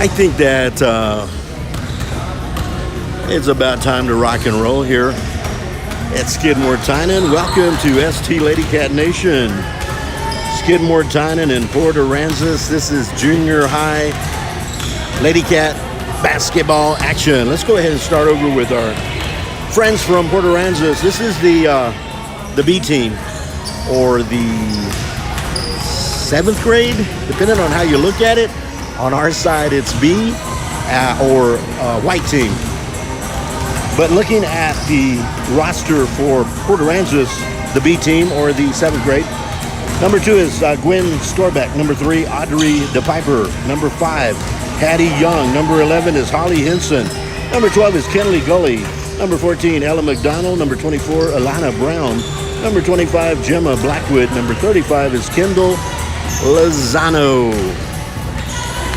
I think that it's about time to rock and roll here at Skidmore-Tynan. Welcome to ST Lady Cat Nation. Skidmore-Tynan and Port Aransas. This is junior high Lady Cat basketball action. Let's go ahead and start over with our friends from Port Aransas. This is the B team, or the 7th grade, depending on how you look at it. On our side, it's B or white team. But looking at the roster for Port Aransas, the B team, or the 7th grade, number 2 is Gwen Storbeck. Number 3, Audrey DePiper. Number 5, Hattie Young. Number 11 is Holly Henson. Number 12 is Kenley Gully. Number 14, Ella McDonald. Number 24, Alana Brown. Number 25, Gemma Blackwood. Number 35 is Kendall Lozano.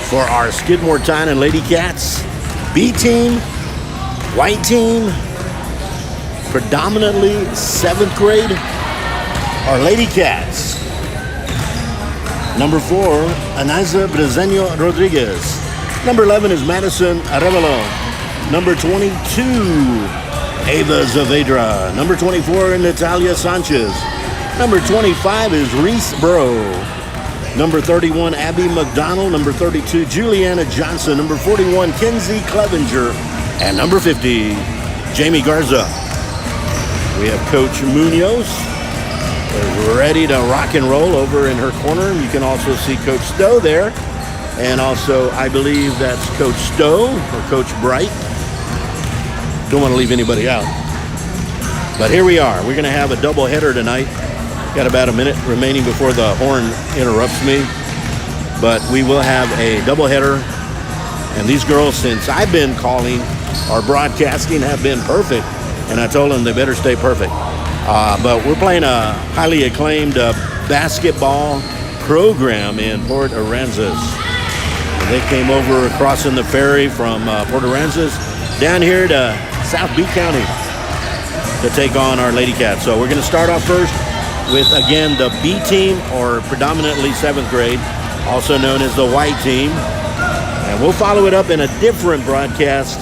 For our Skidmore-Tynan Lady Cats, B team, white team, predominantly 7th grade, our Lady Cats. Number 4, Anaza Brezeño Rodriguez. Number 11 is Madison Arevalo. Number 22, Ava Zavedra. Number 24, Natalia Sanchez. Number 25 is Reese Burrow. Number 31, Abby McDonald. Number 32, Juliana Johnson. Number 41, Kenzie Clevenger. And number 50, Jamie Garza. We have Coach Munoz ready to rock and roll over in her corner. You can also see Coach Stowe there. And also, I believe that's Coach Stowe or Coach Bright. Don't want to leave anybody out. But here we are. We're going to have a doubleheader tonight. Got about a minute remaining before the horn interrupts me. But we will have a doubleheader. And these girls, since I've been calling or broadcasting, have been perfect. And I told them they better stay perfect. But we're playing a highly acclaimed basketball program in Port Aransas. And they came over crossing the ferry from Port Aransas down here to South B County to take on our Lady Cats. So we're going to start off first with, again, the B team, or predominantly 7th grade, also known as the white team. And we'll follow it up in a different broadcast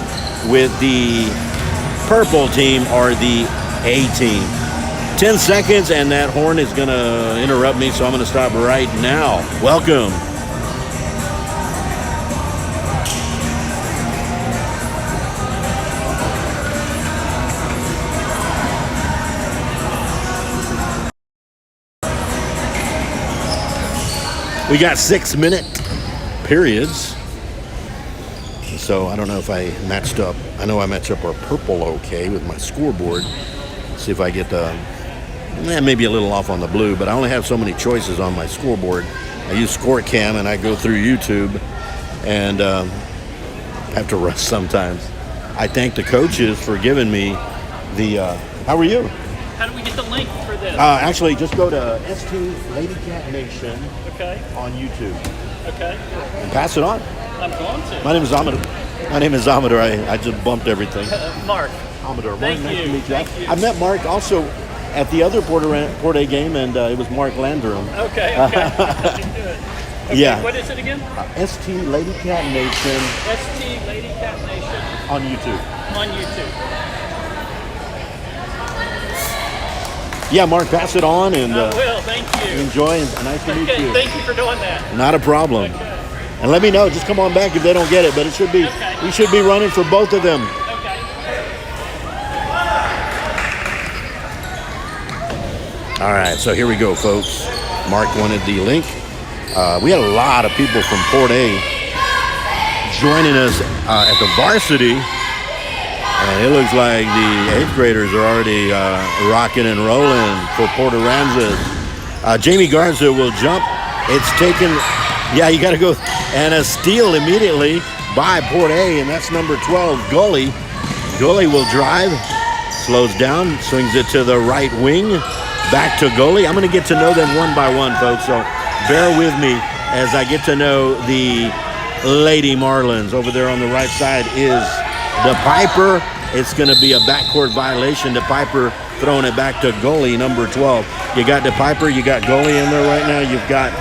with the purple team, or the A team. 10 seconds, and that horn is going to interrupt me, so I'm going to stop right now. Welcome. We got 6-minute periods. So I don't know if I matched up. I know I matched up our purple okay with my scoreboard. See if I get maybe a little off on the blue, but I only have so many choices on my scoreboard. I use ScoreCam, and I go through YouTube and have to rush sometimes. I thank the coaches for giving me the, how are you? How do we get the link for this? Actually, just go to ST Lady Cat Nation on YouTube. Okay. And pass it on. I'm going to. My name is Amador. I just bumped everything. Mark. Amador. Thank Nice you. to meet you. Thank you. I met Mark also at the other Port A game, and it was Mark Landrum. Okay. Okay. Okay. Yeah. What is it again? ST Lady Cat Nation. ST Lady Cat Nation. On YouTube. On YouTube. Yeah, Mark, pass it on, and I will. Thank you. enjoy. Nice to meet you. Thank you for doing that. Not a problem. Okay. And let me know. Just come on back if they don't get it. But it should be. Okay. We should be running for both of them. Okay. All right. So here we go, folks. Mark wanted the link. We had a lot of people from Port A joining us at the varsity. And it looks like the 8th graders are already rocking and rolling for Port Aransas. Jamie Garza will jump. It's taken, yeah, you got to go. And a steal immediately by Port A, and that's number 12, Gully. Gully will drive, slows down, swings it to the right wing, back to Gully. I'm going to get to know them one by one, folks, so bear with me as I get to know the Lady Marlins. Over there on the right side is DePiper. It's going to be a backcourt violation. DePiper throwing it back to goalie number 12. You got DePiper, you got goalie in there right now. You've got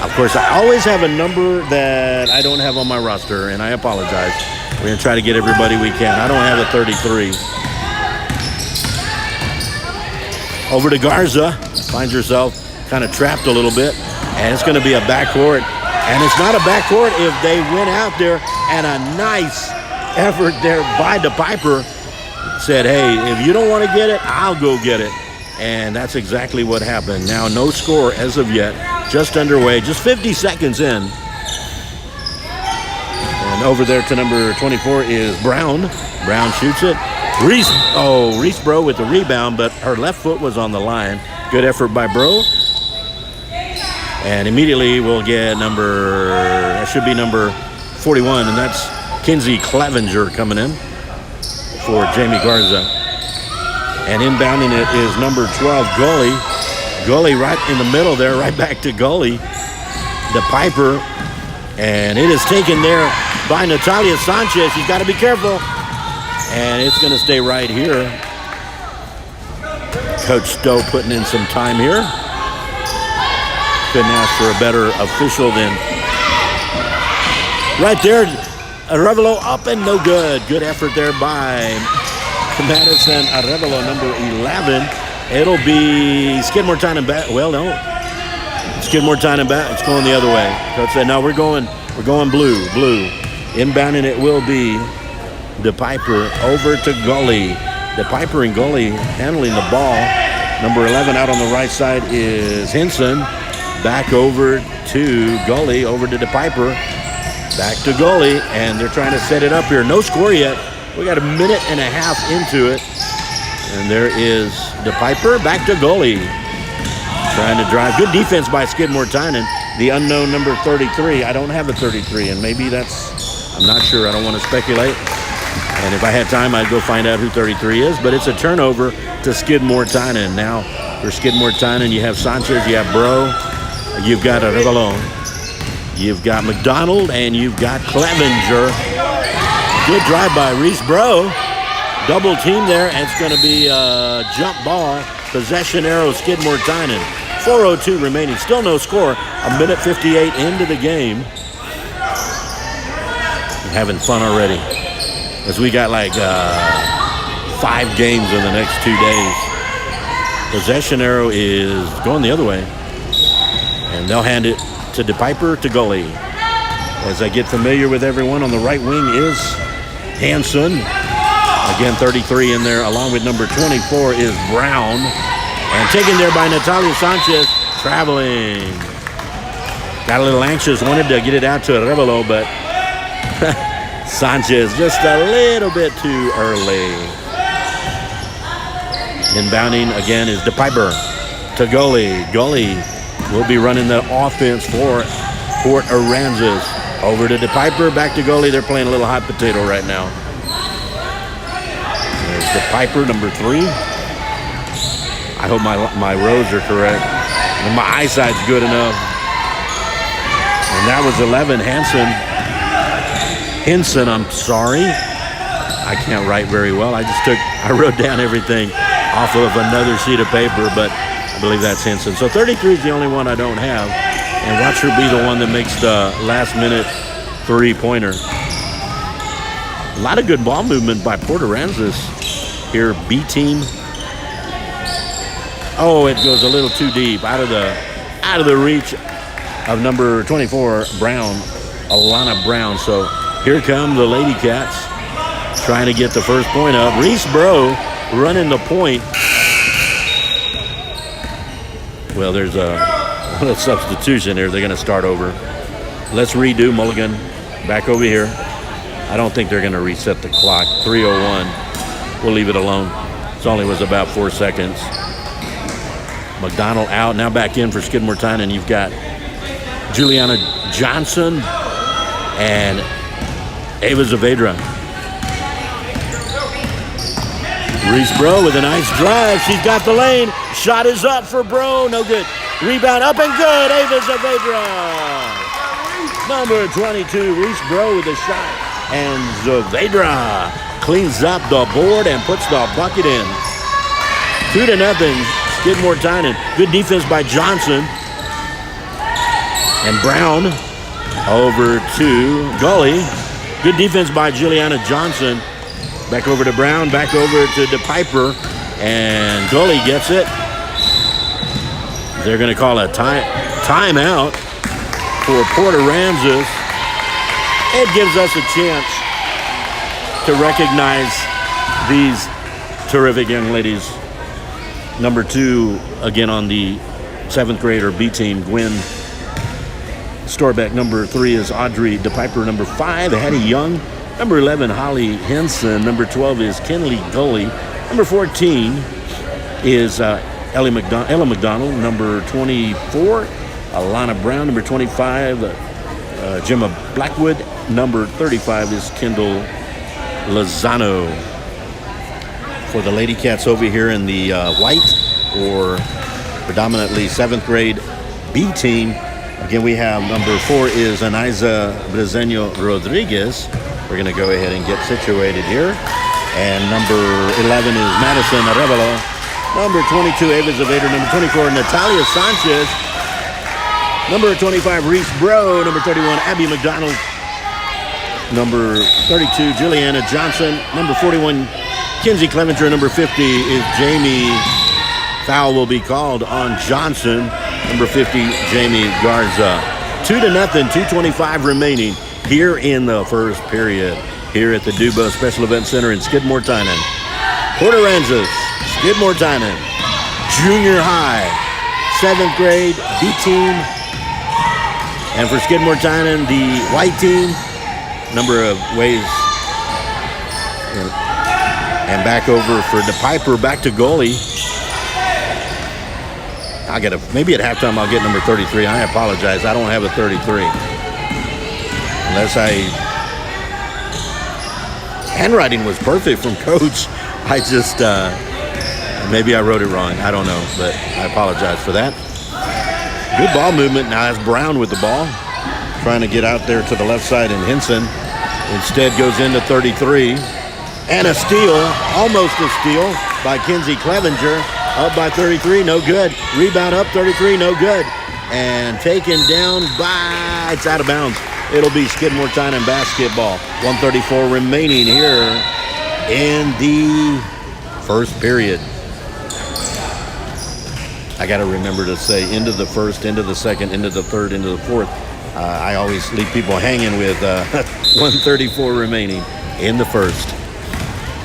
Of course, I always have a number that I don't have on my roster, and I apologize. We're going to try to get everybody we can. I don't have a 33. Over to Garza. Finds herself kind of trapped a little bit, and it's going to be a backcourt. And it's not a backcourt if they went out there, and a nice effort there by DePiper said, hey, if you don't want to get it, I'll go get it. And that's exactly what happened. Now, no score as of yet. Just underway. Just 50 seconds in. And over there to number 24 is Brown. Brown shoots it. Reese Bro with the rebound, but her left foot was on the line. Good effort by Bro. And immediately we'll get that should be number 41, and that's Kinsey Clevenger coming in for Jamie Garza. And inbounding it is number 12, Gully. Gully right in the middle there, right back to Gully. DePiper. And it is taken there by Natalia Sanchez. She's got to be careful. And it's going to stay right here. Coach Stowe putting in some time here. Couldn't ask for a better official than right there. Arevalo up and no good. Good effort there by Madison Arevalo, number 11. It'll be Skidmore-Tynan back. Well, no. Skidmore-Tynan back. It's going the other way. Coach said, no, we're going blue. Inbounding it will be DePiper over to Gully. DePiper and Gully handling the ball. Number 11 out on the right side is Henson. Back over to Gully, over to DePiper. Back to Gully, and they're trying to set it up here. No score yet. We got a minute and a half into it. And there is DePiper, back to Gully. Trying to drive. Good defense by Skidmore-Tynan. The unknown number 33. I don't have a 33, and maybe I'm not sure. I don't want to speculate. And if I had time, I'd go find out who 33 is. But it's a turnover to Skidmore-Tynan. Now, for Skidmore-Tynan, you have Sanchez, you have Bro, you've got Arevalo, you've got McDonald, and you've got Clevenger. Good drive by Reese Bro. Double team there, and it's going to be a jump ball. Possession arrow, Skidmore-Tynan. 4:02 remaining. Still no score. A minute 58 into the game. I'm having fun already, as we got like 5 games in the next 2 days. Possession arrow is going the other way. And they'll hand it to DePiper to Gully. As I get familiar with everyone, on the right wing is Hanson. Again, 33 in there, along with number 24 is Brown. And taken there by Natalia Sanchez, traveling. Got a little anxious, wanted to get it out to Arevalo, but Sanchez just a little bit too early. Inbounding again is DePiper to Gully. Gully will be running the offense for Port Aransas. Over to DePiper, back to Gully. They're playing a little hot potato right now. There's DePiper, number 3. I hope my rows are correct. And my eyesight's good enough. And that was 11, Henson, I'm sorry. I can't write very well. I wrote down everything off of another sheet of paper, but I believe that's Henson. So 33 is the only one I don't have. And watch her be the one that makes the last-minute three-pointer. A lot of good ball movement by Port Aransas here, B team. Oh, it goes a little too deep, out of the reach of number 24, Brown, Alana Brown. So here come the Lady Cats trying to get the first point up. Reese Bro running the point. Well, there's a substitution here. They're going to start over. Let's redo Mulligan. Back over here. I don't think they're going to reset the clock. 3:01. We'll leave it alone. It only was about 4 seconds. McDonald out. Now back in for Skidmore-Tynan. You've got Juliana Johnson and Ava Zavedra. Reese Bro with a nice drive. She's got the lane. Shot is up for Bro. No good. Rebound up and good. Ava Zavedra. Number 22, Reese Bro with a shot. And Zavedra cleans up the board and puts the bucket in. 2-0. Skidmore-Tynan. Good defense by Johnson. And Brown over to Gully. Good defense by Juliana Johnson. Back over to Brown, back over to DePiper, and Gully gets it. They're going to call a timeout for Porter Aransas. It gives us a chance to recognize these terrific young ladies. Number 2, again on the 7th grader B team, Gwen Storbeck. Number 3 is Audrey DePiper. Number 5, Hattie Young. Number 11, Holly Henson. Number 12 is Kenley Gully. Number 14 is Ella McDonald. Number 24, Alana Brown. Number 25, Gemma Blackwood. Number 35 is Kendall Lozano. For the Lady Cats over here in the white, or predominantly 7th grade B team, again we have number 4 is Aniza Brezeño Rodriguez. We're going to go ahead and get situated here. And number 11 is Madison Arevalo. Number 22, Ava Zavader. Number 24, Natalia Sanchez. Number 25, Reese Bro. Number 31, Abby McDonald. Number 32, Juliana Johnson. Number 41, Kinsey Clevenger. Number 50 is Jamie. Foul will be called on Johnson. Number 50, Jamie Garza. 2-0, 2:25 remaining here in the first period, here at the Duba Special Event Center in Skidmore-Tynan. Porter Aransas, Skidmore-Tynan, junior high, 7th grade B team. And for Skidmore-Tynan, the white team, number of ways. And back over for DePiper, back to goalie. Maybe at halftime I'll get number 33. I apologize, I don't have a 33. Unless handwriting was perfect from Coach. I just, maybe I wrote it wrong. I don't know, but I apologize for that. Good ball movement. Now that's Brown with the ball. Trying to get out there to the left side, and Henson instead goes into 33. And a steal, almost a steal by Kinsey Clevenger. Up by 33, no good. Rebound up 33, no good. And taken down by, it's out of bounds. It'll be Skidmore-Tynan basketball. 1:34 remaining here in the first period. I got to remember to say into the first, into the second, into the third, into the fourth. I always leave people hanging with 1:34 remaining in the first.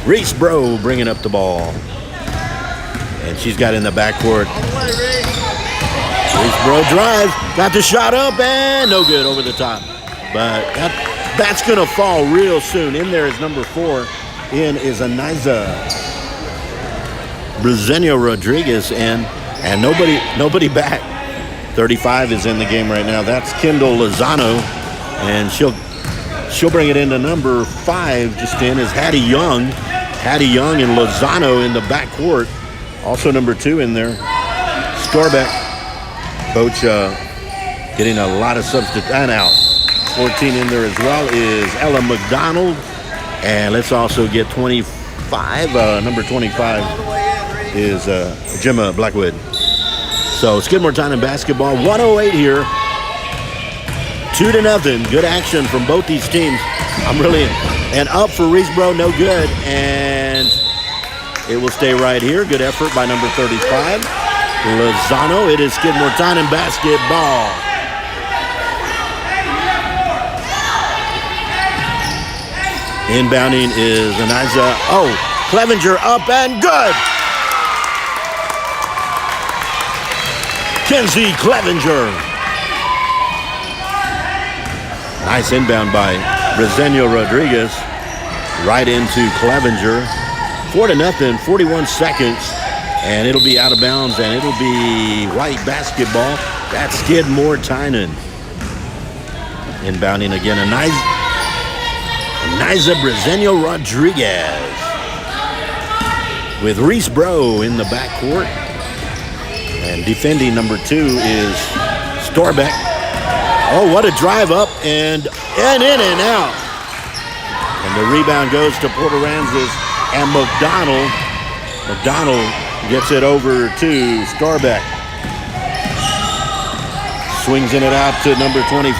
Reese Bro bringing up the ball. And she's got in the backcourt. Reese Bro drives, got the shot up, and no good, over the top. But that's going to fall real soon. In there is number 4. In is Aniza Brezeño Rodriguez, and nobody back. 35 is in the game right now. That's Kendall Lozano, and she'll bring it into number 5. Just in is Hattie Young. Hattie Young and Lozano in the backcourt. Also number 2 in there, Storbeck. Coach getting a lot of substitutes. And out. 14 in there as well is Ella McDonald. And let's also get 25. Number 25 is Gemma Blackwood. So Skidmore-Tynan basketball, 1:08 here. 2-0. Good action from both these teams. And up for Reese Bro, no good. And it will stay right here. Good effort by number 35, Lozano. It is Skidmore-Tynan basketball. Inbounding is Aniza. Oh, Clevenger up and good. Kinsey Clevenger. Nice inbound by Brezeño Rodriguez. Right into Clevenger. 4-0, 41 seconds. And it'll be out of bounds, and it'll be white basketball. That's Skidmore-Tynan. Inbounding again, Aniza Brezeño Rodriguez. With Reese Bro in the backcourt. And defending number 2 is Storbeck. Oh, what a drive up and in and out. And the rebound goes to Porter Aransas and McDonald. McDonald gets it over to Storbeck. swings in it out to number 25,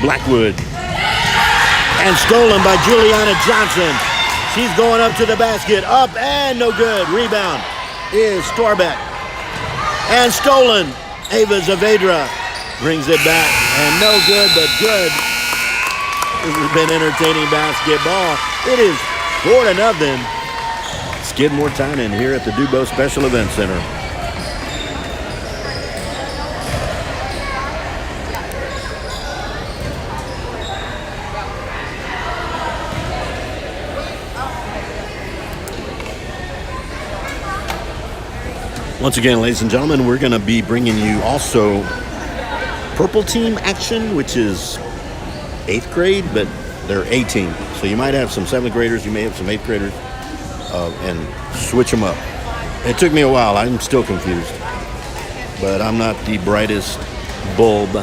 Blackwood. And stolen by Juliana Johnson. She's going up to the basket. Up and no good. Rebound is Storbeck. And stolen. Ava Zavedra brings it back. And no good, but good. This has been entertaining basketball. It is 4-0. Skidmore-Tynan here at the Dubo Special Event Center. Once again, ladies and gentlemen, we're going to be bringing you also purple team action, which is 8th grade, but they're A team. So you might have some 7th graders, you may have some 8th graders, and switch them up. It took me a while. I'm still confused, but I'm not the brightest bulb.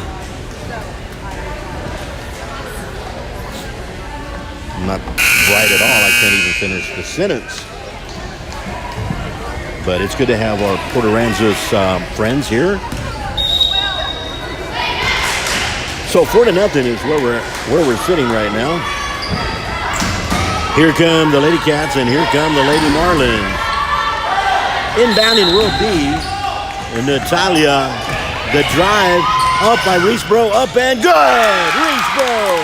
I'm not bright at all. I can't even finish the sentence. But it's good to have our Port Aransas friends here. So 4-0 is where we're sitting right now. Here come the Lady Cats and here come the Lady Marlins. Inbounding will be Natalia. The drive up by Reesbro, up and good. Reesbro,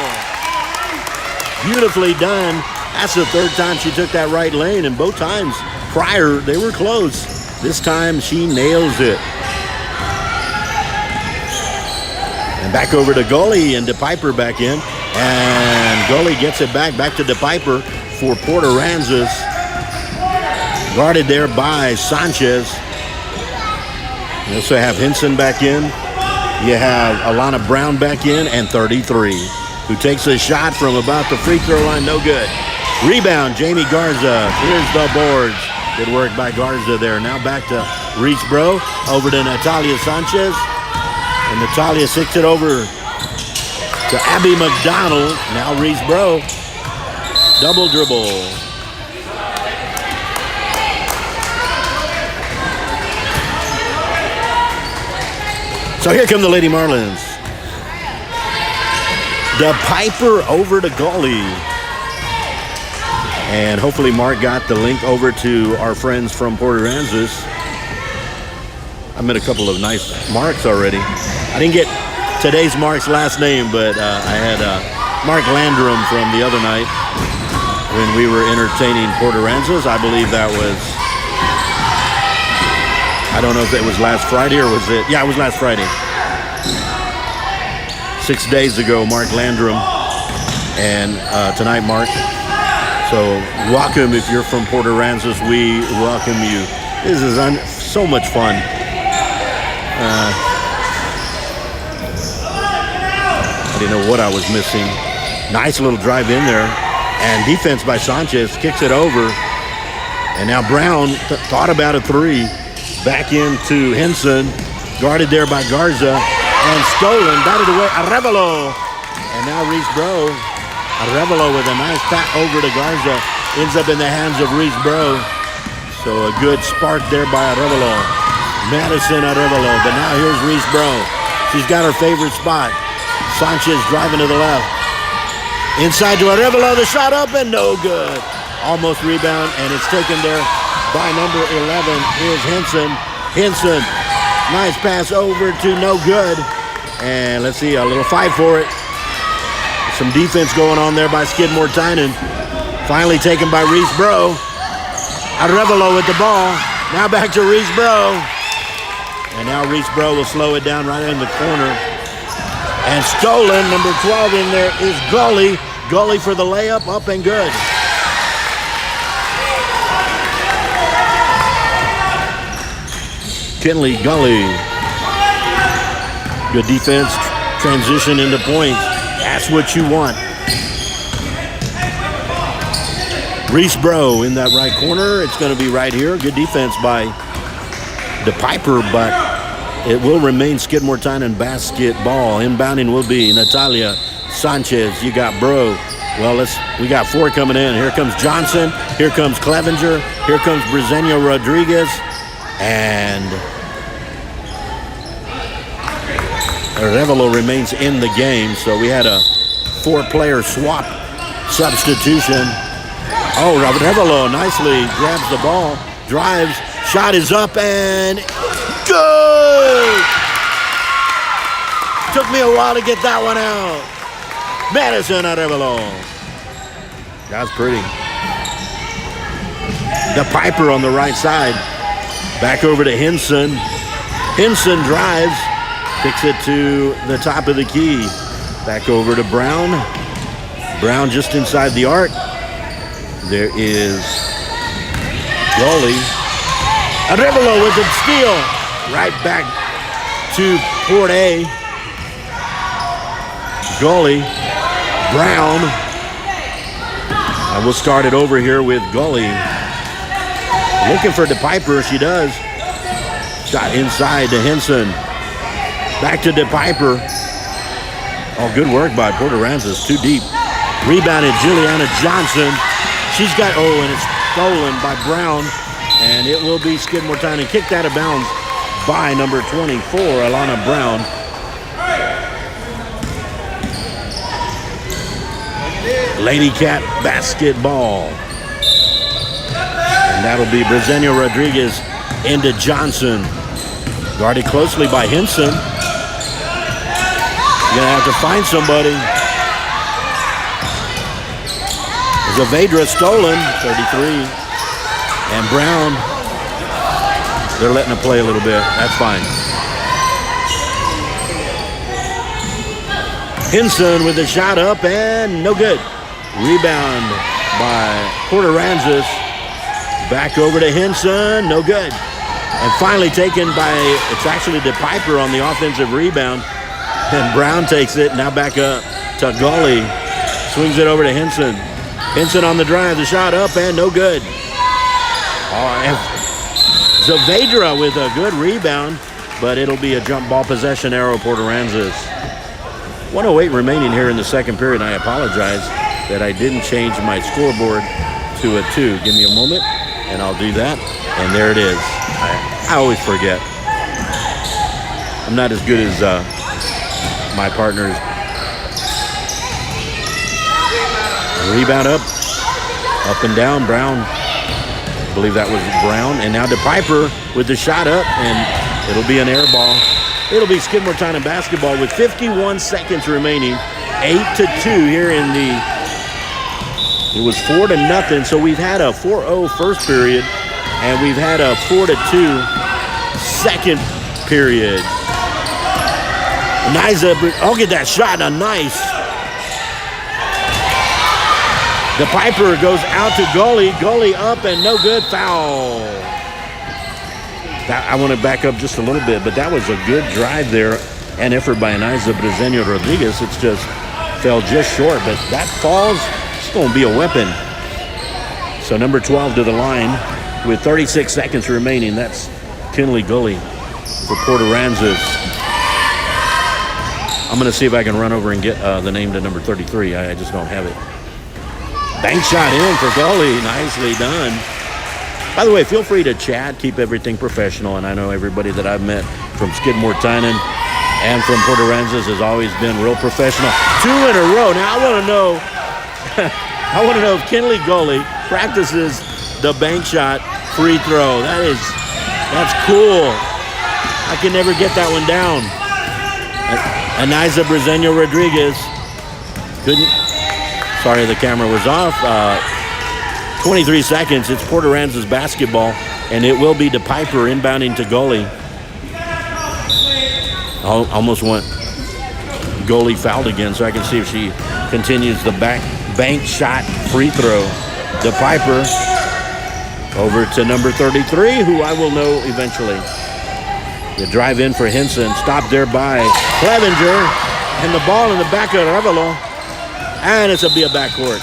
beautifully done. That's the 3rd time she took that right lane, and both times prior, they were close. This time, she nails it. And back over to Gully, and DePiper back in. And Gully gets it back to DePiper for Port Aransas. Guarded there by Sanchez. You also have Henson back in. You have Alana Brown back in, and 33, who takes a shot from about the free throw line. No good. Rebound, Jamie Garza. Here's the boards. Good work by Garza there. Now back to Reesbro. Over to Natalia Sanchez. And Natalia sticks it over to Abby McDonald. Now Reesbro. Double dribble. So here come the Lady Marlins. DePiper over to Gully. And hopefully Mark got the link over to our friends from Port Aransas. I met a couple of nice Marks already. I didn't get today's Mark's last name, but I had Mark Landrum from the other night when we were entertaining Port Aransas. I believe that was, I don't know if it was last Friday or was it? Yeah, it was last Friday. 6 days ago, Mark Landrum, and tonight, Mark. So welcome if you're from Port Aransas. We welcome you. This is so much fun. I didn't know what I was missing. Nice little drive in there. And defense by Sanchez kicks it over. And now Brown thought about a 3. Back into Henson. Guarded there by Garza. And stolen. Batted away. Arevalo. And now Reesbro. Arevalo with a nice pat over to Garza. Ends up in the hands of Reesbro. So a good spark there by Arevalo. Madison Arevalo. But now here's Reesbro. She's got her favorite spot. Sanchez driving to the left. Inside to Arevalo. The shot up and no good. Almost rebound, and it's taken there by number 11 is Henson. Henson. Nice pass over to no good. And let's see, a little fight for it. Some defense going on there by Skidmore-Tynan. Finally taken by Reesbro. Arevalo with the ball. Now back to Reesbro. And now Reesbro will slow it down right in the corner. And stolen. Number 12 in there is Gully. Gully for the layup. Up and good. Kinley Gully. Good defense. Transition into points. That's what you want. Reesbro in that right corner. It's going to be right here. Good defense by DePiper, but it will remain Skidmore-Tynan basketball. Inbounding will be Natalia Sanchez. You got Bro. Well, we got 4 coming in. Here comes Johnson. Here comes Clevenger. Here comes Briseño Rodriguez. And Arevalo remains in the game, so we had a 4-player swap substitution. Oh, Arevalo nicely grabs the ball, drives, shot is up, and good! Took me a while to get that one out. Madison Arevalo. That's pretty. The Piper on the right side. Back over to Henson. Henson drives, kicks it to the top of the key. Back over to Brown. Brown just inside the arc. There is goalie. Arevalo with the steal. Right back to Port A. Goalie. Brown. And we'll start it over here with goalie. Looking for DePiper. She does. Shot inside to Henson. Back to DePiper. Oh, good work by Aransas. Too deep. Rebounded Juliana Johnson. She's got, and it's stolen by Brown. And it will be Skidmore-Tynan kicked out of bounds by number 24, Alana Brown. Lady Cat basketball. And that'll be Briseño Rodriguez into Johnson. Guarded closely by Henson. You're going to have to find somebody. Zavedra stolen, 33. And Brown, they're letting it play a little bit. That's fine. Henson with the shot up and no good. Rebound by Aransas. Back over to Henson, no good. And finally taken by, it's actually DePiper on the offensive rebound. And Brown takes it, now back up to Gully. Swings it over to Henson. Henson on the drive, the shot up and no good. Zavedra with a good rebound, but it'll be a jump ball possession arrow for Aransas. 1:08 remaining here in the second period. I apologize that I didn't change my scoreboard to a 2. Give me a moment, and I'll do that. And there it is. I always forget. I'm not as good as my partners. Rebound up and down. Brown, I believe that was Brown. And now DePiper with the shot up, and it'll be an air ball. It'll be Skidmore-Tynan basketball with 51 seconds remaining. 8-2 here in the, it was 4-0. So we've had a 4-0 first period, and we've had a 4-2 second period. Niza, I'll get that shot, a nice. The Piper goes out to Gully. Gully up and no good, foul. I want to back up just a little bit, but that was a good drive there and effort by Niza Briseño Rodriguez. It's just fell just short, but that falls. It's going to be a weapon. So number 12 to the line with 36 seconds remaining. That's Kinley Gully for Aransas. I'm going to see if I can run over and get the name to number 33. I just don't have it. Bank shot in for Gully. Nicely done. By the way, feel free to chat. Keep everything professional. And I know everybody that I've met from Skidmore-Tynan and from Aransas has always been real professional. 2 in a row. Now I want to know if Kinley Gully practices the bank shot free throw. That's cool. I can never get that one down. Niza Briseño Rodriguez couldn't. Sorry, the camera was off. 23 seconds. It's Aransas basketball, and it will be DePiper inbounding to Gully. Almost went goalie fouled again, so I can see if she continues the bank shot free throw. DePiper over to number 33, who I will know eventually. The drive in for Henson, stopped there by Clevenger, and the ball in the back of Arevalo, and it's a backcourt.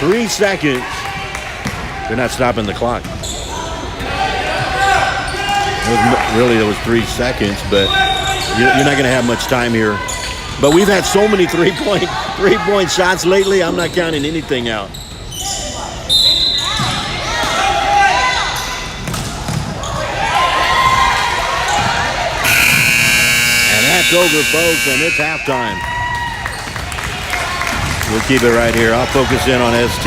3 seconds. They're not stopping the clock. There was 3 seconds, but you're not going to have much time here. But we've had so many three-point shots lately, I'm not counting anything out. And that back over, folks, and it's halftime. We'll keep it right here. I'll focus in on ST.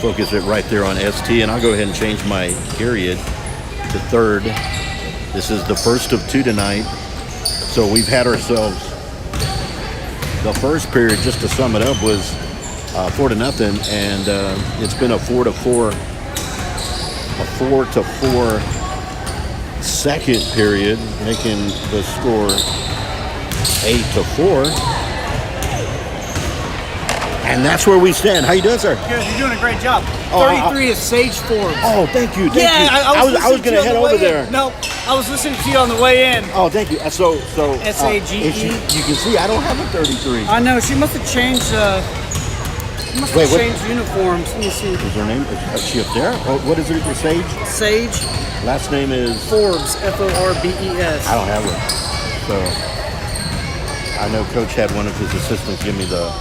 Focus it right there on ST, and I'll go ahead and change my period to third. This is the first of two tonight. So we've had ourselves, the first period, just to sum it up, was 4-0, and it's been a 4-4 second period, making the score 8-4. And that's where we stand. How you doing, sir? Good, you're doing a great job. Oh, 33 is Sage Forbes. Oh, thank you. Thank you. I was going to head over there. No, I was listening to you on the way in. Oh, thank you. So S-A-G-E. You can see I don't have a 33. I know, she must have changed, changed uniforms. Let me see. Is her name? Is she up there? Oh, what is it? Sage? Sage. Last name is? Forbes, F-O-R-B-E-S. I don't have her. So I know Coach had one of his assistants give me the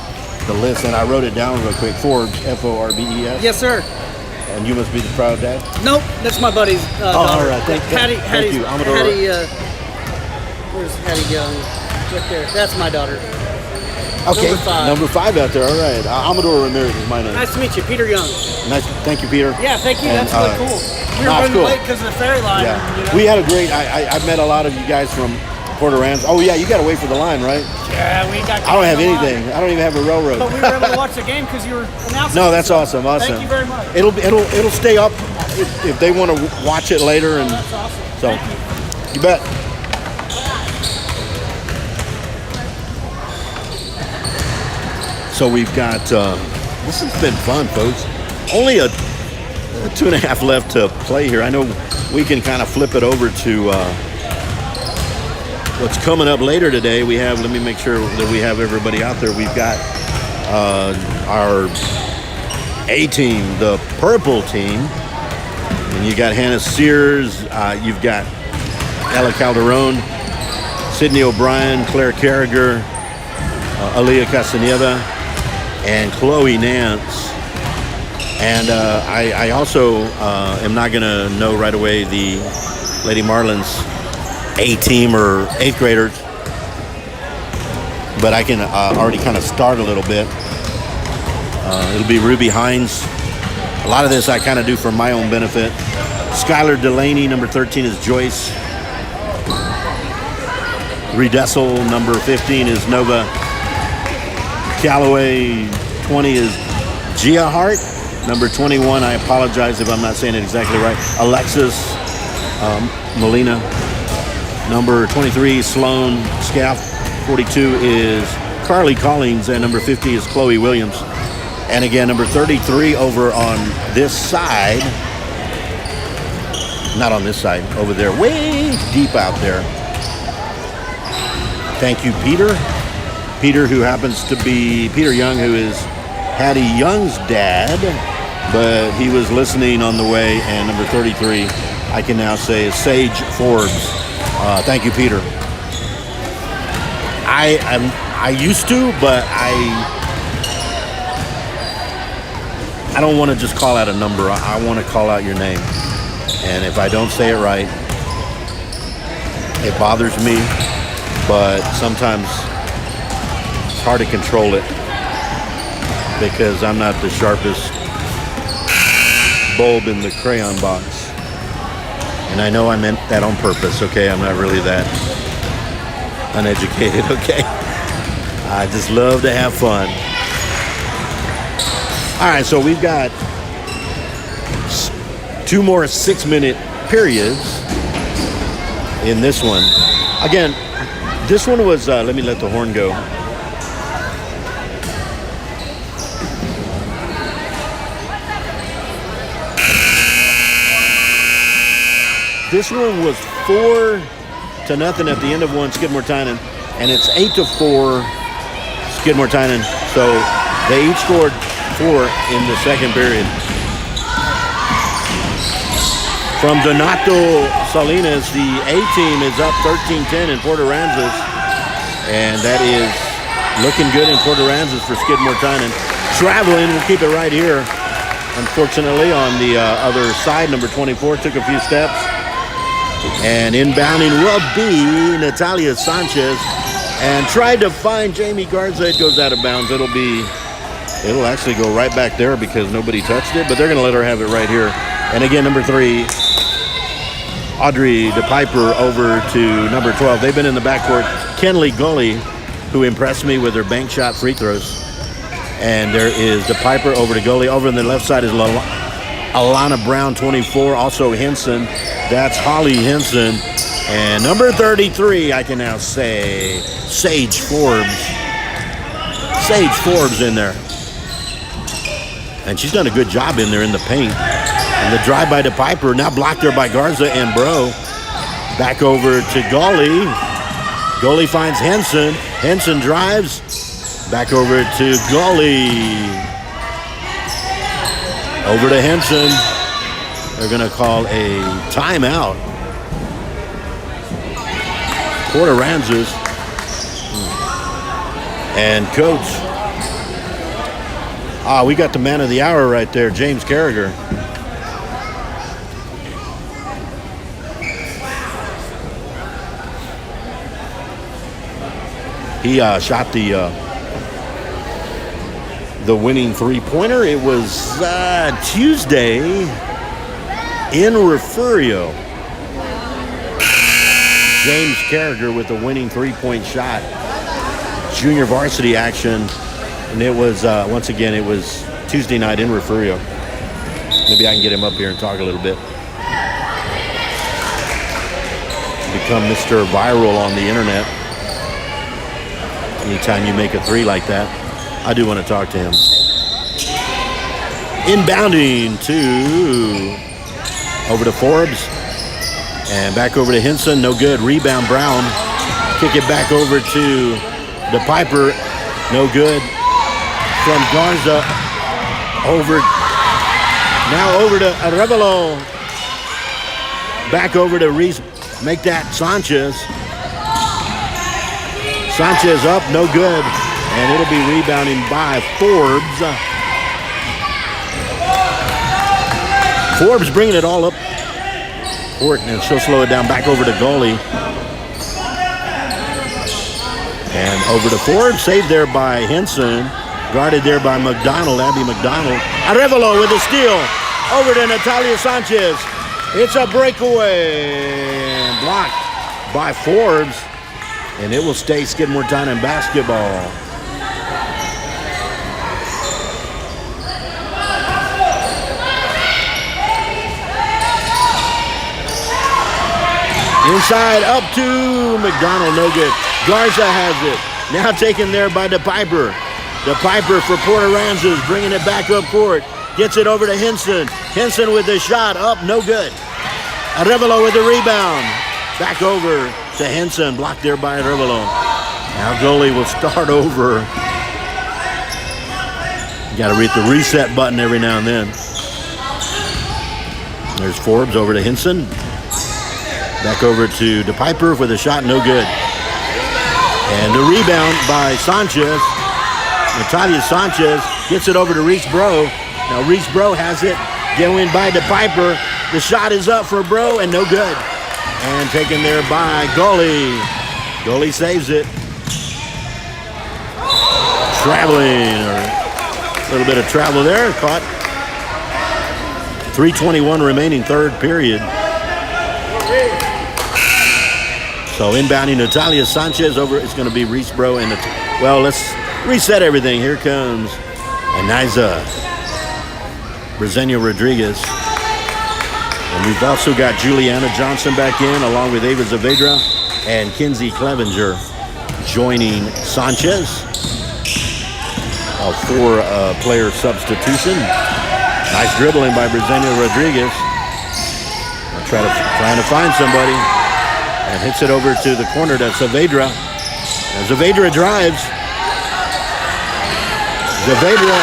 list, and I wrote it down real quick. Forbes, F-O-R-B-E-S. Yes, sir. And you must be the proud dad? Nope, that's my buddy's daughter. All right. Thank you. Hattie, where's Hattie Young? Right there. That's my daughter. Okay. Number 5 out there. All right. Amador Ramirez is my name. Nice to meet you, Peter Young. Nice. Thank you, Peter. Yeah, thank you. And, that's really cool. We were running late because of the ferry line. Yeah. You know? We had a great. I've met a lot of you guys from Port Aransas. Oh yeah, you got to wait for the line, right? Yeah, we got. I don't have anything. I don't even have a railroad. But we were able to watch the game because you were announcing. No, that's awesome. Awesome. Thank you very much. It'll stay up if they want to watch it later. And that's awesome. So, Thank you bet. So we've got. This has been fun, folks. Only a 2.5 left to play here. I know we can kind of flip it over to. What's coming up later today, we have, let me make sure that we have everybody out there. We've got our A team, the purple team. And you got Hannah Sears, you've got Ella Calderon, Sydney O'Brien, Claire Carragher, Aaliyah Castaneda, and Chloe Nance. And I also am not going to know right away the Lady Marlins A team or 8th graders, but I can already kind of start a little bit. It'll be Ruby Hines. A lot of this I kind of do for my own benefit. Skylar Delaney, number 13, is Joyce. Redessel, number 15, is Nova. Callaway, 20, is Gia Hart. Number 21, I apologize if I'm not saying it exactly right, Alexis Molina. Number 23, Sloan Scaff. 42 is Carly Collins, and number 50 is Chloe Williams. And again, number 33 over on this side. Not on this side, over there, way deep out there. Thank you, Peter. Peter, who happens to be Peter Young, who is Hattie Young's dad, but he was listening on the way. And number 33, I can now say, is Sage Forbes. Thank you, Peter. I used to, but I don't want to just call out a number. I want to call out your name. And if I don't say it right, it bothers me. But sometimes it's hard to control it because I'm not the sharpest bulb in the crayon box. And I know I meant that on purpose, okay? I'm not really that uneducated, okay? I just love to have fun. All right, so we've got 2 more 6-minute periods in this one. Again, this one was, let me let the horn go. This one was 4-0 at the end of one, Skidmore-Tynan, and it's 8-4 Skidmore-Tynan. So they each scored 4 in the second period. From Donato Salinas, the A team is up 13-10 in Port Aransas, and that is looking good in Port Aransas for Skidmore-Tynan. Traveling, we'll keep it right here. Unfortunately, on the other side, number 24 took a few steps. And inbounding will be Natalia Sanchez. And tried to find Jamie Garza. It goes out of bounds. It'll actually go right back there because nobody touched it, but they're going to let her have it right here. And again, number 3, Audrey DePiper over to number 12. They've been in the backcourt. Kenley Gully, who impressed me with her bank shot free throws. And there is DePiper over to Gully. Over on the left side is Alana Brown, 24. Also Henson. That's Holly Henson. And number 33, I can now say, Sage Forbes. Sage Forbes in there. And she's done a good job in there in the paint. And the drive by DePiper, now blocked there by Garza and Bro. Back over to Gully. Gully finds Henson. Henson drives. Back over to Gully. Over to Henson. They're going to call a timeout. Port Aransas. And coach. We got the man of the hour right there, James Carragher. He shot the winning three-pointer. It was Tuesday in Refugio. James Carragher with the winning three-point shot. Junior varsity action. And it was, once again, it was Tuesday night in Refugio. Maybe I can get him up here and talk a little bit. Become Mr. Viral on the internet. Anytime you make a three like that, I do want to talk to him. Inbounding over to Forbes. And back over to Henson. No good. Rebound Brown. Kick it back over to DePiper. No good. From Garza. Now over to Arevalo. Back over to Reese. Make that Sanchez. Sanchez up. No good. And it'll be rebounding by Forbes. Forbes bringing it all up court, and she'll slow it down. Back over to Gully. And over to Forbes. Saved there by Henson. Guarded there by McDonald, Abby McDonald. Arevalo with a steal. Over to Natalia Sanchez. It's a breakaway. And blocked by Forbes. And it will stay Skidmore-Tynan basketball. Inside, up to McDonald, no good. Garza has it. Now taken there by DePiper. DePiper for Port Aransas, bringing it back up court. Gets it over to Henson. Henson with the shot, up, no good. Arevalo with the rebound. Back over to Henson, blocked there by Arevalo. Now Gully will start over. You got to read the reset button every now and then. There's Forbes over to Henson. Back over to DePiper with a shot, no good. And the rebound by Sanchez. Natalia Sanchez gets it over to Reese Bro. Now Reese Bro has it. Going by DePiper. The shot is up for Bro and no good. And taken there by Gully. Gully saves it. Traveling, or a little bit of travel there. Caught. 3:21 remaining, third period. So inbounding Natalia Sanchez over. It's going to be Reese Bro. And well, let's reset everything. Here comes Aniza Brezenio Rodriguez. And we've also got Juliana Johnson back in, along with Ava Zavedra and Kinsey Clevenger joining Sanchez. A four-player substitution. Nice dribbling by Brezenio Rodriguez. Trying to find somebody. And hits it over to the corner to Zavedra. And Zavedra drives. Zavedra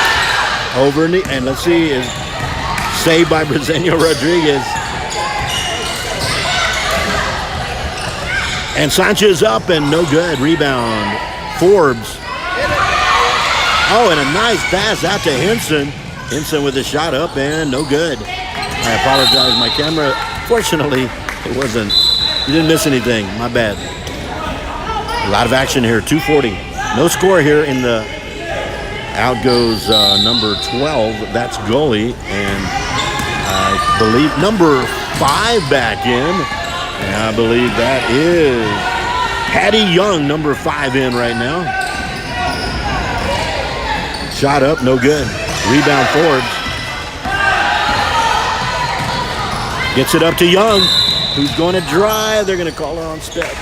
over, and let's see, is saved by Brezenio Rodriguez. And Sanchez up and no good. Rebound. Forbes. Oh, and a nice pass out to Henson. Henson with a shot up and no good. I apologize, my camera. Fortunately, it wasn't You didn't miss anything. My bad. A lot of action here. 2:40. No score here in the. Out goes number 12. That's goalie. And I believe number 5 back in. And I believe that is Patty Young, number 5 in right now. Shot up, no good. Rebound Forbes. Gets it up to Young, who's going to drive. They're going to call her on steps.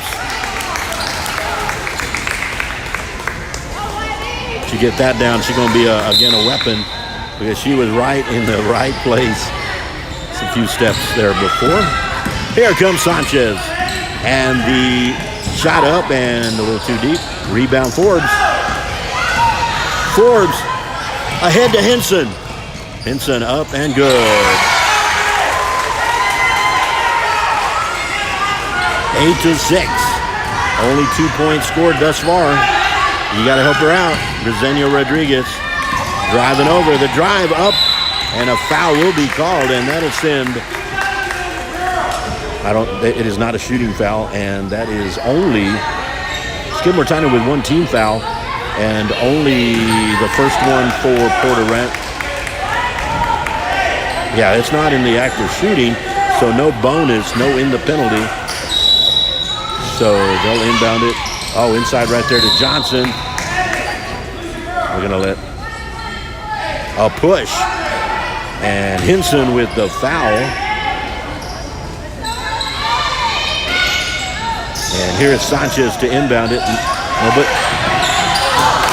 She get that down, she's going to be, again, a weapon because she was right in the right place. It's a few steps there before. Here comes Sanchez. And the shot up and a little too deep. Rebound Forbes. Forbes ahead to Henson. Henson up and good. 8-6. Only 2 points scored thus far. You got to help her out. Briseño Rodriguez driving over. The drive up, and a foul will be called, and that'll send. It is not a shooting foul, and that is only Skidmore-Tynan with 1 team foul, and only the first one for Porter Rent. Yeah, it's not in the act of shooting, so no bonus, no in the penalty. So they'll inbound it. Oh, inside right there to Johnson. We're going to let a push. And Henson with the foul. And here is Sanchez to inbound it. No, but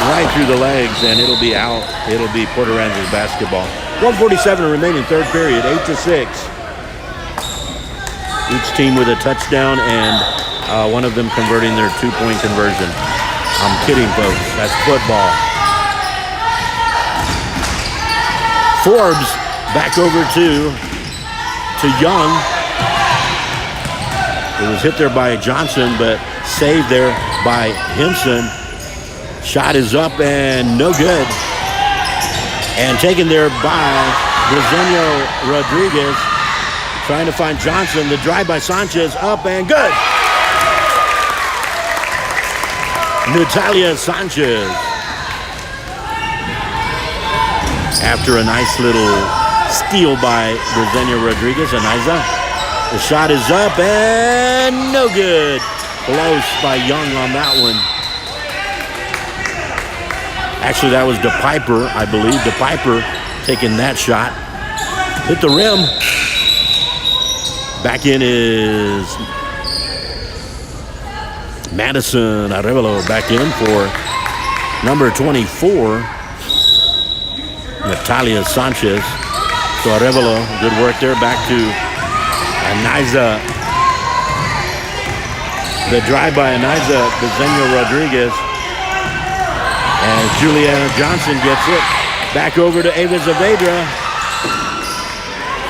right through the legs, and it'll be out. It'll be Porter Rangers basketball. 1:47 remaining, third period, 8-6. Each team with a touchdown and one of them converting their 2-point conversion. I'm kidding, folks. That's football. Forbes back over to Young. It was hit there by Johnson, but saved there by Henson. Shot is up and no good. And taken there by Briseño Rodriguez. Trying to find Johnson. The drive by Sanchez up and good. Natalia Sanchez. After a nice little steal by Briseño Rodriguez, Aniza. The shot is up and no good. Close by Young on that one. Actually, that was DePiper, I believe. DePiper taking that shot. Hit the rim. Back in is Madison Arevalo back in for number 24, Natalia Sanchez. So Arevalo, good work there. Back to Aniza. The drive by Aniza, Briseño Rodriguez. And Juliana Johnson gets it. Back over to Ava Zavedra.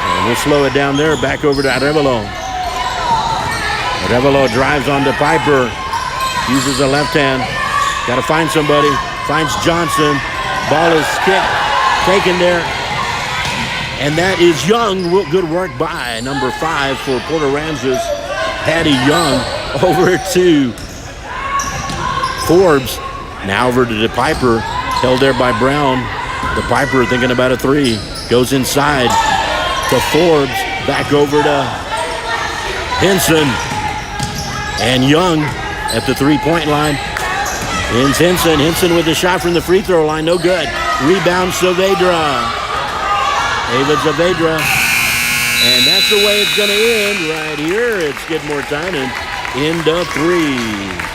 And we'll slow it down there. Back over to Arevalo. Arevalo drives on to Piper. Uses a left hand. Got to find somebody. Finds Johnson. Ball is kicked. Taken there. And that is Young. Good work by number 5 for Porter Ramses. Patty Young over to Forbes. Now over to DePiper. Held there by Brown. DePiper thinking about a 3. Goes inside to Forbes. Back over to Henson. And Young at the 3-point line. Ends Henson. Henson with a shot from the free throw line. No good. Rebound Saavedra. Ava Saavedra. And that's the way it's going to end right here at Skidmore-Tynan. End of 3.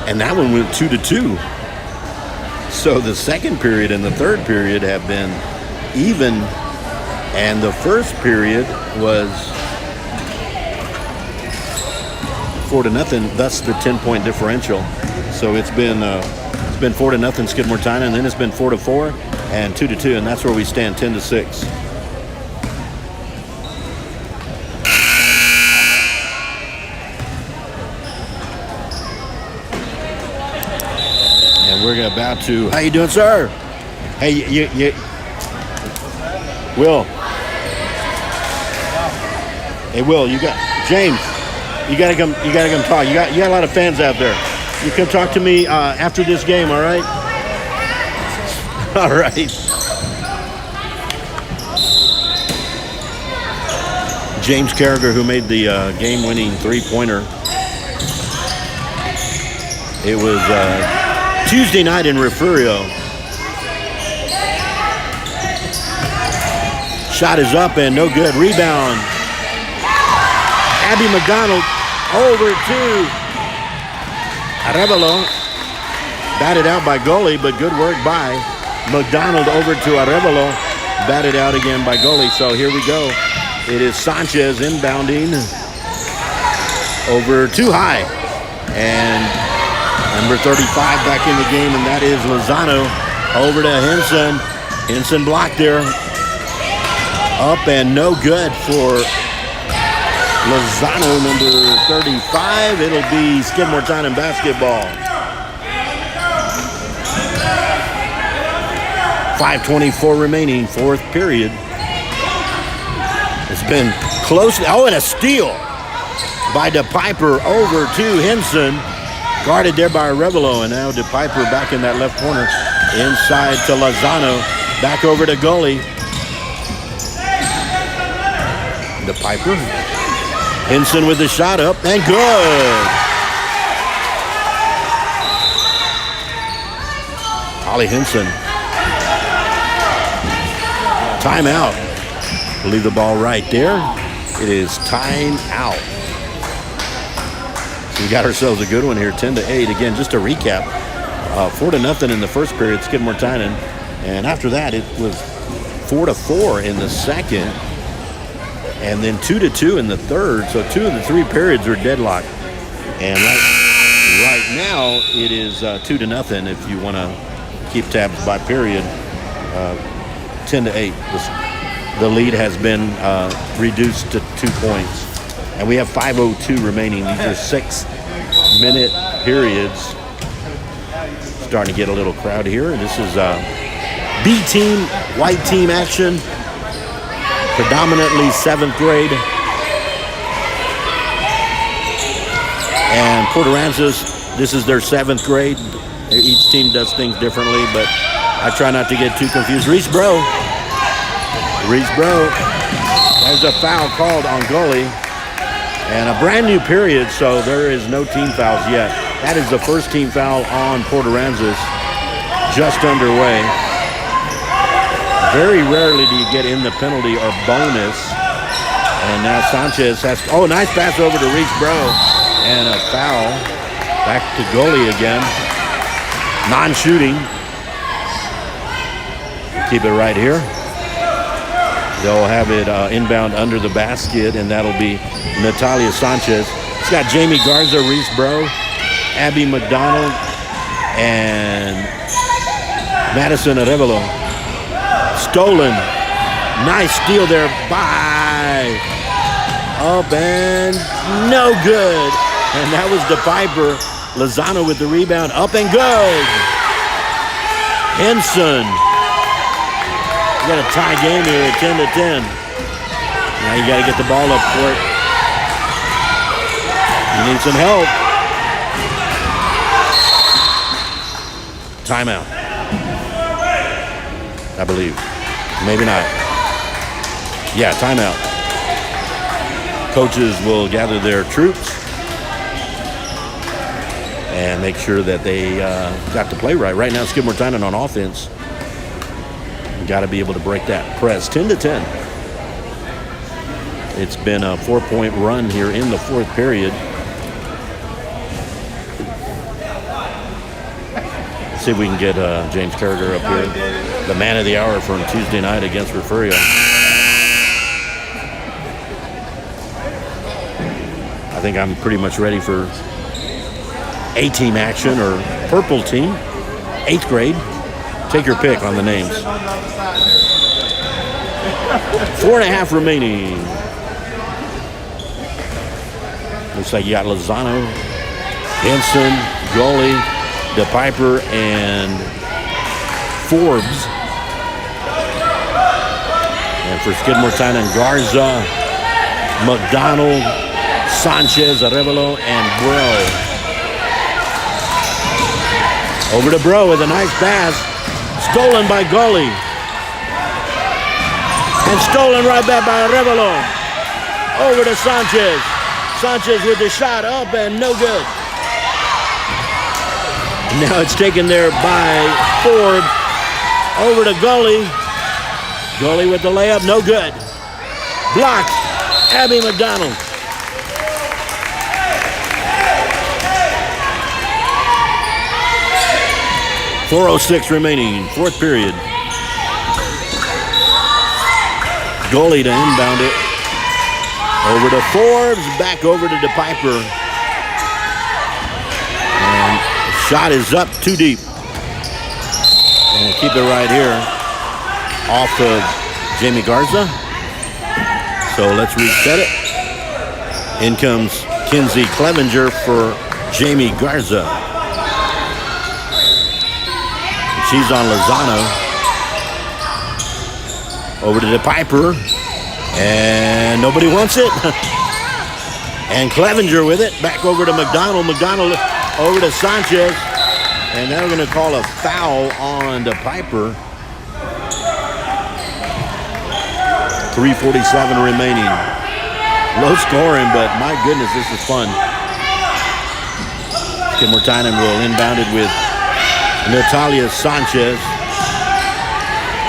And that one went 2-2. So the second period and the third period have been even. And the first period was 4-0, thus the 10-point differential. So it's been 4-0 Skidmore-Tynan, and then it's been 4-4 and 2-2, and that's where we stand, 10-6. we're about to. How you doing, sir? Hey, you Will. Hey, Will, you got James. You gotta come. You gotta come talk. You got a lot of fans out there. You come talk to me after this game. All right. All right. James Carragher, who made the game-winning three-pointer. It was Tuesday night in Refugio. Shot is up and no good. Rebound. Abby McDonald over to Arevalo. Batted out by goalie, but good work by McDonald over to Arevalo. Batted out again by goalie. So here we go. It is Sanchez inbounding over too high. And number 35 back in the game, and that is Lozano over to Henson. Henson blocked there. Up and no good for Lozano, number 35. It'll be Skidmore-Tynan basketball. 5:24 remaining, fourth period. It's been close. Oh, and a steal by DePiper over to Henson. Guarded there by Arevalo, and now DePiper back in that left corner. Inside to Lozano. Back over to goalie. DePiper. Henson with the shot up, and good. Ollie Henson. Timeout. Leave the ball right there. It is time out. So we got ourselves a good one here, 10-8. Again, just to recap, 4-0 in the first period, Skidmore-Tynan. And after that, it was 4-4 in the second. And then 2-2 in the third. So 2 of the 3 periods are deadlocked. And right now, it is 2-0 if you want to keep tabs by period. 10-8. The lead has been reduced to 2 points. And we have 5:02 remaining. These are 6-minute periods. Starting to get a little crowd here. This is B team, white team action. Predominantly 7th grade. And Port Aransas, this is their 7th grade. Each team does things differently, but I try not to get too confused. Reese Bro. There's a foul called on goalie. And a brand new period, so there is no team fouls yet. That is the first team foul on Port Aransas. Just underway. Very rarely do you get in the penalty or bonus. And now Sanchez has, nice pass over to Reese Bro. And a foul. Back to goalie again. Non-shooting. Keep it right here. They'll have it inbound under the basket, and that'll be Natalia Sanchez. It's got Jamie Garza, Reese Bro, Abby McDonald, and Madison Arevalo. Stolen. Nice steal there by up and no good. And that was DePiper. Lozano with the rebound. Up and good. Henson. You got a tie game here at 10-10. Now you got to get the ball up for it. You need some help. Timeout. I believe. Maybe not. Yeah, timeout. Coaches will gather their troops and make sure that they got to play right. Right now, Skidmore-Tynan on offense. Got to be able to break that press. 10-10. It's been a 4-point run here in the fourth period. Let's see if we can get James Carragher up here. The man of the hour from Tuesday night against Refugio. I think I'm pretty much ready for A-team action or purple team. 8th grade. Take your pick on the names. 4.5 remaining. Looks like you got Lozano, Henson, goalie, DePiper and Forbes. And for Skidmore-Tynan, Garza, McDonald, Sanchez, Arevalo, and Bro. Over to Bro with a nice pass. Stolen by Gully. And stolen right back by Arevalo. Over to Sanchez. Sanchez with the shot up and no good. Now it's taken there by Ford. Over to Gully. Gully with the layup, no good. Blocked. Abby McDonald. .406 remaining, fourth period. Gully to inbound it. Over to Forbes, back over to DePiper. And shot is up too deep. And keep it right here off of Jamie Garza. So let's reset it. In comes Kinsey Clevenger for Jamie Garza. She's on Lozano. Over to DePiper. And nobody wants it. And Clevenger with it. Back over to McDonald. McDonald over to Sanchez. And they're going to call a foul on DePiper. 3:47 remaining. Low scoring, but my goodness, this is fun. Skidmore-Tynan will inbound it with Natalia Sanchez.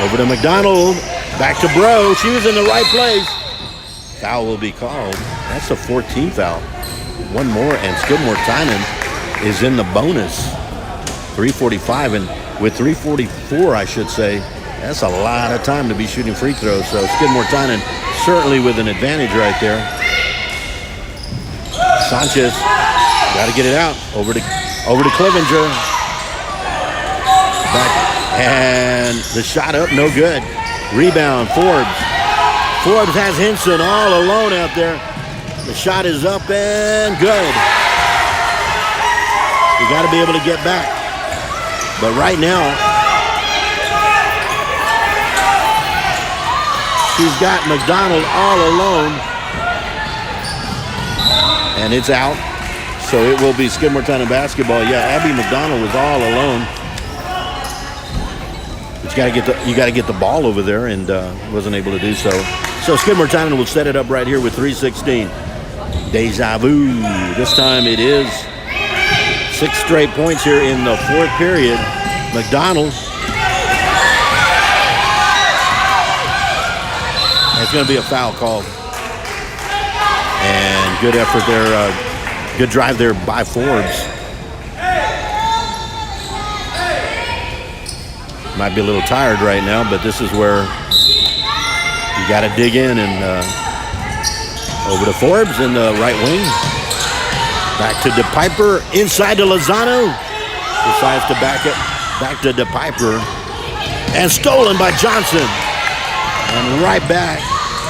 Over to McDonald. Back to Bro. She was in the right place. Foul will be called. That's a 14th foul. One more, and Skidmore-Tynan is in the bonus. 3:45, and with 3:44, I should say, that's a lot of time to be shooting free throws. So Skidmore-Tynan certainly with an advantage right there. Sanchez got to get it out. Over to Clevenger. Back, and the shot up, no good. Rebound, Forbes. Forbes has Henson all alone out there. The shot is up and good. You got to be able to get back. But right now, she's got McDonald all alone. And it's out. So it will be Skidmore-Tynan basketball. Yeah, Abby McDonald was all alone. But you got to get the ball over there, and wasn't able to do so. So Skidmore-Tynan will set it up right here with 3:16. Deja vu. This time it is 6 straight points here in the fourth period. McDonald. It's going to be a foul called. And good effort there. Good drive there by Forbes. Might be a little tired right now, but this is where you got to dig in. And over to Forbes in the right wing. Back to DePiper. Inside to Lozano. Decides to back it. Back to DePiper. And stolen by Johnson. And right back.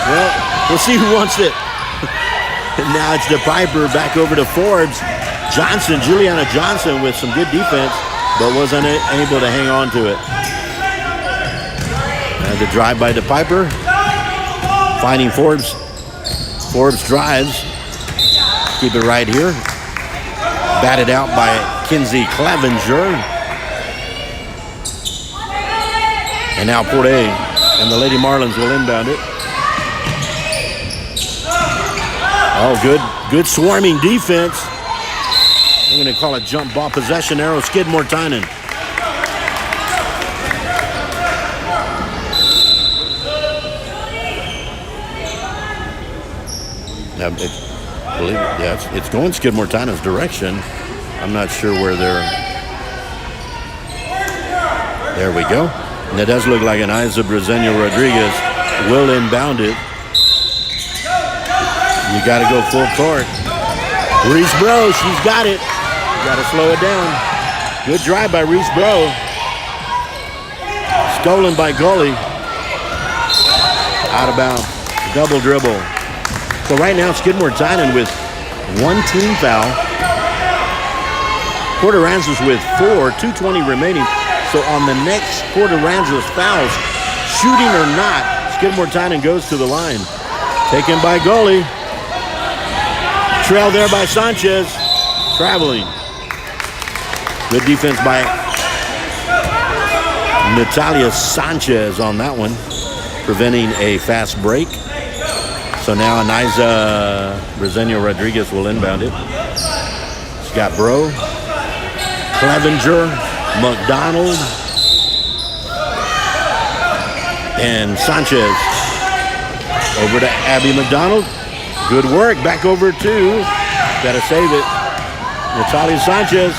Well, we'll see who wants it. And now it's DePiper back over to Forbes. Johnson, Juliana Johnson with some good defense, but was unable to hang on to it. And the drive by DePiper. Finding Forbes. Forbes drives. Keep it right here. Batted out by Kinsey Clevenger. And now Port A and the Lady Marlins will inbound it. Oh, good swarming defense. I'm going to call it jump ball possession arrow. Skidmore-Tynan. It's going Skidmore-Tynan's direction. I'm not sure where they're. There we go. And it does look like an Isa Brezenio Rodriguez will inbound it. You got to go full court. Reese Bro, she's got it. You got to slow it down. Good drive by Reese Bro. Stolen by Gully. Out of bounds. Double dribble. So right now, Skidmore-Tynan with one team foul. Puerto Aransas with 4, 2:20 remaining. So on the next Puerto Aransas fouls, shooting or not, Skidmore-Tynan goes to the line. Taken by goalie. Trail there by Sanchez. Traveling. Good defense by Natalia Sanchez on that one, preventing a fast break. So now Aniza Briseño-Rodriguez will inbound it. She's got Bro, Clevenger, McDonald, and Sanchez. Over to Abby McDonald. Good work. Back over to, gotta save it, Natalia Sanchez.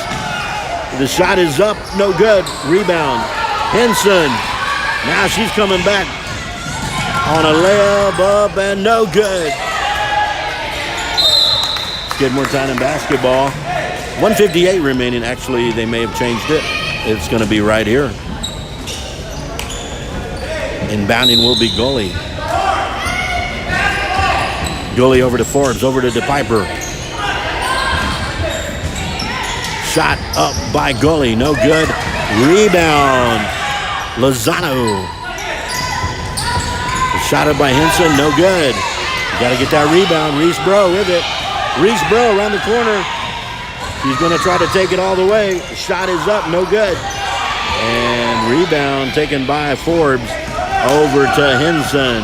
The shot is up, no good. Rebound. Henson. Now she's coming back on a layup up and no good. Skidmore-Tynan basketball. 1:58 remaining. Actually, they may have changed it. It's going to be right here. Inbounding will be goalie. Goalie over to Forbes, over to DePiper. Shot up by goalie, no good. Rebound, Lozano. Shot up by Henson, no good. You got to get that rebound. Reese Bro with it. Reese Bro around the corner. She's going to try to take it all the way. The shot is up, no good. And rebound taken by Forbes over to Henson.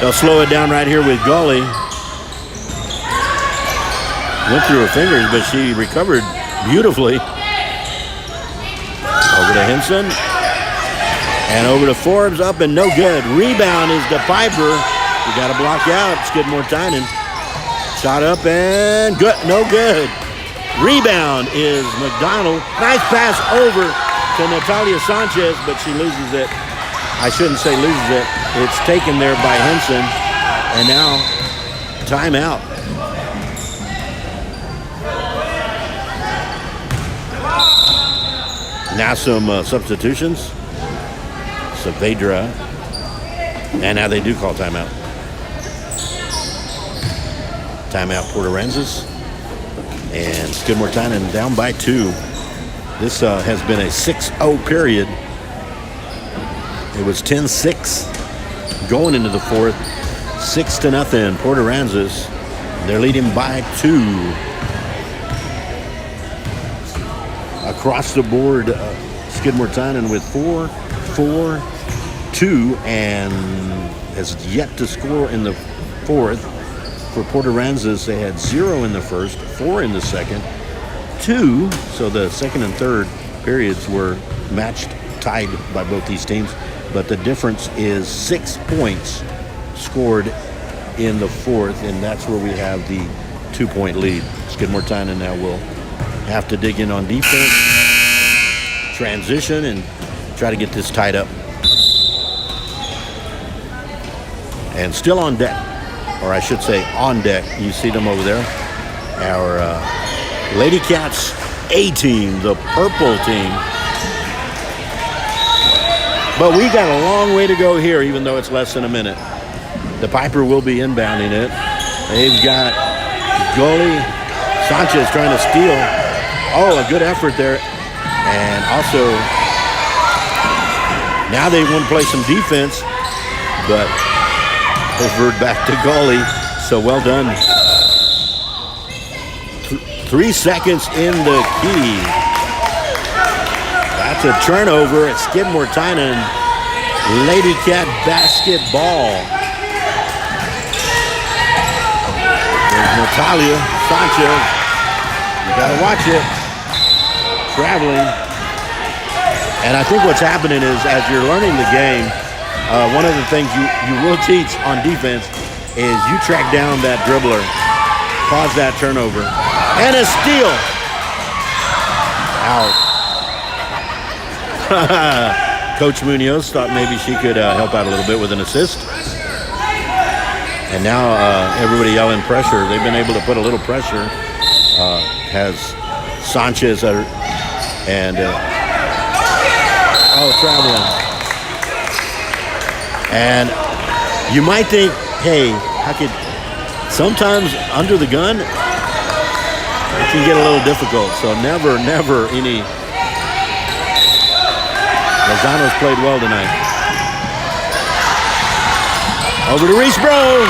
They'll slow it down right here with goalie. Went through her fingers, but she recovered beautifully. Over to Henson. And over to Forbes, up and no good. Rebound is DePiper. You got to block out Skidmore-Tynan. Shot up and good, no good. Rebound is McDonald. Nice pass over to Natalia Sanchez, but she loses it. I shouldn't say loses it. It's taken there by Henson. And now, timeout. Now some substitutions. Saavedra. And now they do call timeout. Timeout Puerto Aransas. And Skidmore-Tynan down by 2. This has been a 6-0 period. It was 10-6 going into the fourth. 6-0 Puerto Aransas. They're leading by 2. Across the board, Skidmore-Tynan with 4-4-2 and has yet to score in the fourth. For Puerto Aransas, they had 0 in the first, 4 in the second, 2. So the second and third periods were matched, tied by both these teams. But the difference is 6 points scored in the fourth, and that's where we have the 2-point lead. Skidmore-Tynan now will have to dig in on defense, transition, and try to get this tied up. And still on deck, or I should say on deck, you see them over there, our Lady Cats A team, the purple team. But we got a long way to go here, even though it's less than a minute. DePiper will be inbounding it. They've got goalie Sanchez trying to steal. Oh, a good effort there. And also, now they want to play some defense, but revert back to goalie. So well done. 3 seconds in the key. That's a turnover at Skidmore-Tynan. Lady Cat basketball. There's Natalia Sanchez. You gotta watch it. Traveling. And I think what's happening is, as you're learning the game, one of the things you will teach on defense is you track down that dribbler, cause that turnover, and a steal. Out. Coach Munoz thought maybe she could help out a little bit with an assist. And now everybody yelling pressure. They've been able to put a little pressure. Has Sanchez and traveling. And you might think, hey, sometimes under the gun, it can get a little difficult. So never any. Lozano's played well tonight. Over to Reese Bro.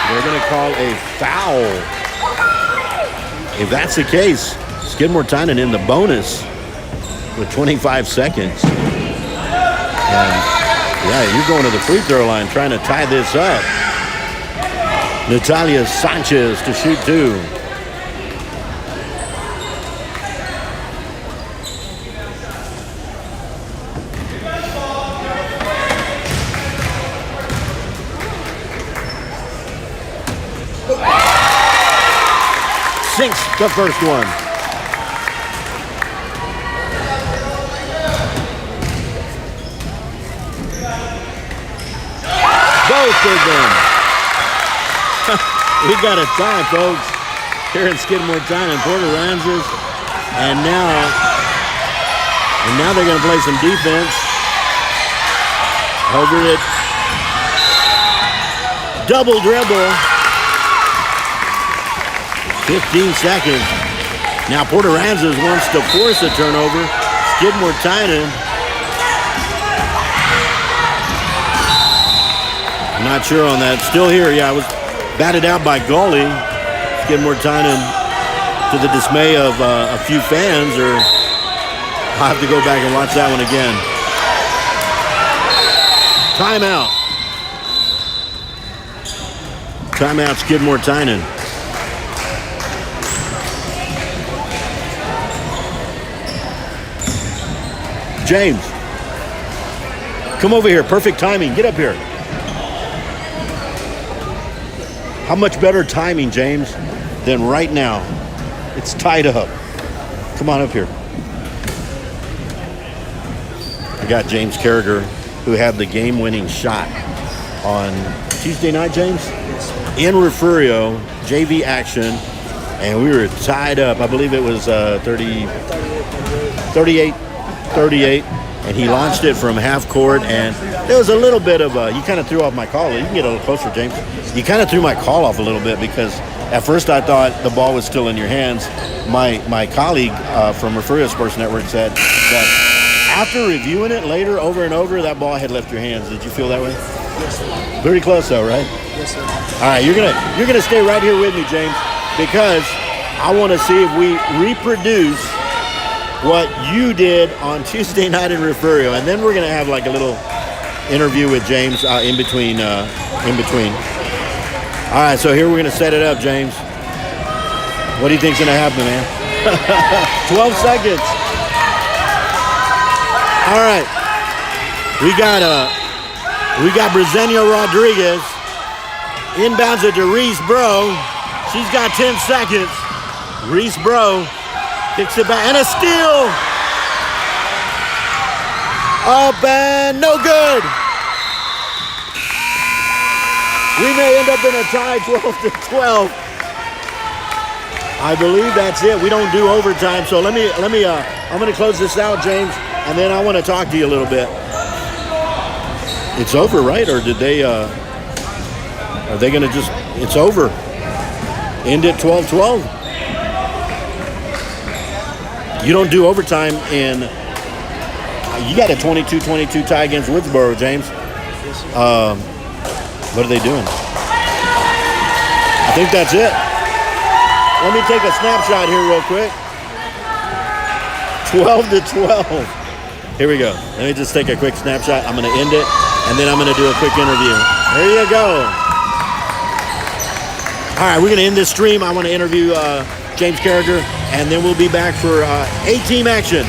They're going to call a foul. If that's the case, Skidmore-Tynan in the bonus with 25 seconds. And yeah, you're going to the free throw line trying to tie this up. Natalia Sanchez to shoot 2. Sinks the first one. Both of them. We got a tie, folks, here in Skidmore-Tynan. Porter Aransas, and now they're going to play some defense. Over it. Double dribble. 15 seconds. Now Porter Aransas wants to force a turnover. Skidmore-Tynan. I'm not sure on that. Still here. Yeah, I was batted out by Gully. Skidmore-Tynan, to the dismay of a few fans, or I'll have to go back and watch that one again. Timeout. Timeout, Skidmore-Tynan. James, come over here. Perfect timing. Get up here. How much better timing, James, than right now? It's tied up. Come on up here. I got James Carragher, who had the game-winning shot on Tuesday night, James? In Refugio, JV action, and we were tied up. I believe it was 38, and he launched it from half court, and there was a little bit of you kind of threw off my call. You can get a little closer, James. You kind of threw my call off a little bit because at first I thought the ball was still in your hands. My colleague from Refugio Sports Network said that after reviewing it later over and over, that ball had left your hands. Did you feel that way? Yes, sir. Very close though, right? Yes, sir. All right, you're gonna stay right here with me, James, because I want to see if we reproduce what you did on Tuesday night in Refugio, and then we're gonna have like a little interview with James in between. All right, so here we're gonna set it up, James. What do you think's gonna happen, man? 12 seconds. All right, we got Briseño Rodriguez. Inbounds it to Reese Bro. She's got 10 seconds. Reese Bro kicks it back, and a steal. Up and no good. We may end up in a tie, 12-12. I believe that's it. We don't do overtime, so let me. I'm going to close this out, James, and then I want to talk to you a little bit. It's over, right? Or did they? Are they going to just? It's over. End at 12-12. You don't do overtime in. You got a 22-22 tie against Woodsboro, James. What are they doing? I think that's it. Let me take a snapshot here real quick. 12-12. Here we go. Let me just take a quick snapshot. I'm going to end it, and then I'm going to do a quick interview. There you go. All right, we're going to end this stream. I want to interview James Carragher, and then we'll be back for A-team action.